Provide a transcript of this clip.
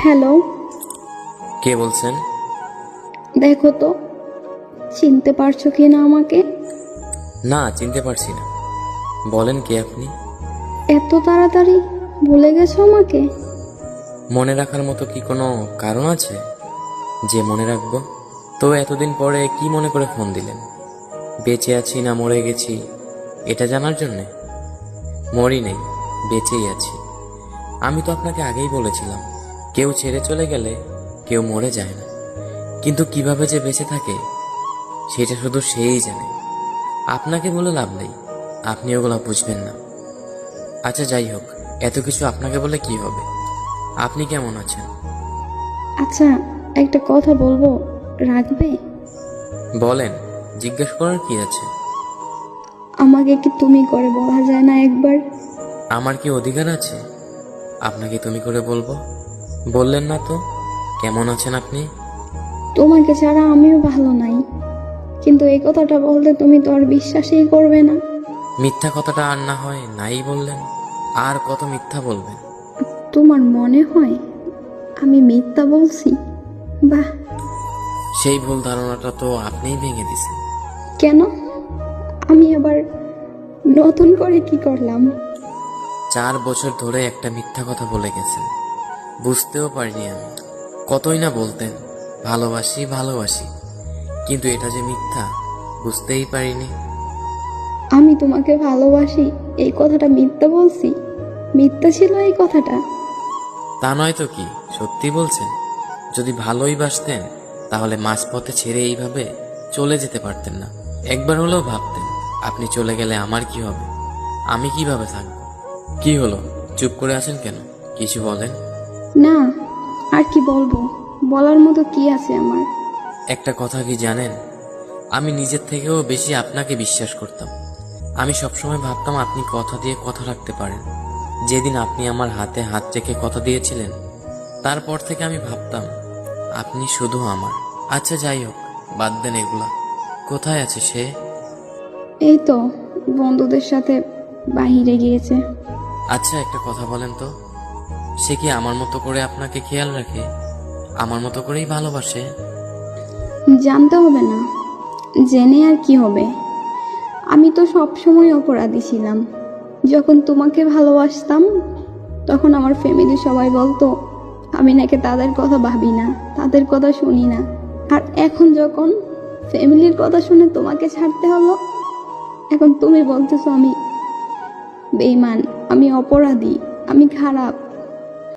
Hello, কে বলছেন? দেখো তো চিনতে পারছো কি না আমাকে? না, চিনতে পারছি না। বলেন কে আপনি? এত তাড়াতাড়ি ভুলে গেছো আমাকে? মনে রাখার মতো কি কোনো কারণ আছে যে মনে রাখবো? তো এতদিন পরে কি মনে করে ফোন দিলেন? বেঁচে আছি না মরে গেছি এটা জানার জন্যে? মরি নেই, বেঁচেই আছি। আমি তো আপনাকে আগেই বলেছিলাম, কেউ ছেড়ে চলে গেলে কেউ মরে যায় না, কিন্তু কিভাবে যে বেঁচে থাকে সেটা শুধু সেই জানে। আপনাকে বলে লাভ নেই, আপনি ওগুলা বুঝবেন না। আচ্ছা যাই হোক, এত কিছু আপনাকে বলে কি হবে? আপনি কেমন আছেন? আচ্ছা, একটা কথা বলবো, রাখবে? বলেন, জিজ্ঞেস করার কি আছে? আমাকে কি তুমি করে বলা যায় না একবার? আমার কি অধিকার আছে আপনাকে তুমি করে বলবো? বললেন না তো। কেমন আছেন আপনি? তোমাকে ছাড়া আমিও ভালো নাই, কিন্তু এই কথাটা বলতে তুমি তো আর বিশ্বাসই করবে না। মিথ্যা কথাটা আর না হয় নাই বললেন, আর কত মিথ্যা বলবেন? তোমার মনে হয় আমি মিথ্যা বলছি? বাহ! সেই ভুল ধারণাটা তো আপনিই ভেঙে দিছেন। কেন? আমি আবার নতুন করে কি করলাম? 4 বছর ধরে একটা মিথ্যা কথা বলে গেছেন, বুঝতেও পারিনি আমি। কতই না বলতেন ভালোবাসি ভালোবাসি, কিন্তু এটা যে মিথ্যা বুঝতেই পারিনি। আমি তোমাকে ভালোবাসি এই কথাটা মিথ্যা বলছি? মিথ্যা ছিল এই কথাটা? তা নয় তো কি, সত্যি বলছেন? যদি ভালোই বাসতেন তাহলে মাঝপথে ছেড়ে এইভাবে চলে যেতে পারতেন না। একবার হলেও ভাবতেন আপনি চলে গেলে আমার কি হবে, আমি কিভাবে থাকব। কি হলো, চুপ করে আছেন কেন? কিছু বলেন। না, আর কি বলবো? বলার মতো কি আছে আমার? একটা কথা কি জানেন, আমি নিজের থেকেও বেশি আপনাকে বিশ্বাস করতাম। আমি সবসময় ভাবতাম আপনি কথা দিয়ে কথা রাখতে পারেন। যেদিন আপনি আমার হাতে হাত রেখে কথা দিয়েছিলেন, তারপর থেকে আমি ভাবতাম আপনি শুধু আমার। আচ্ছা যাই হোক, বাদ দেন এগুলা। কোথায় আছে সে? এই তো বন্ধুদের সাথে বাহিরে গিয়েছে। আচ্ছা একটা কথা বলেন তো, সে কি আমার মতো করে আপনাকে খেয়াল রাখে, আমার মতো করেই ভালোবাসে? জানতে হবে না, জেনে আর কি হবে? আমি তো সব সময় অপরাধী ছিলাম। যখন তোমাকে ভালোবাসতাম তখন আমার ফ্যামিলি সবাই বলতো আমি নাকি তাদের কথা ভাবি না, তাদের কথা শুনি না। আর এখন যখন ফ্যামিলির কথা শুনে তোমাকে ছাড়তে হলো, এখন তুমি বলতেছো আমি বেঈমান, আমি অপরাধী, আমি খারাপ।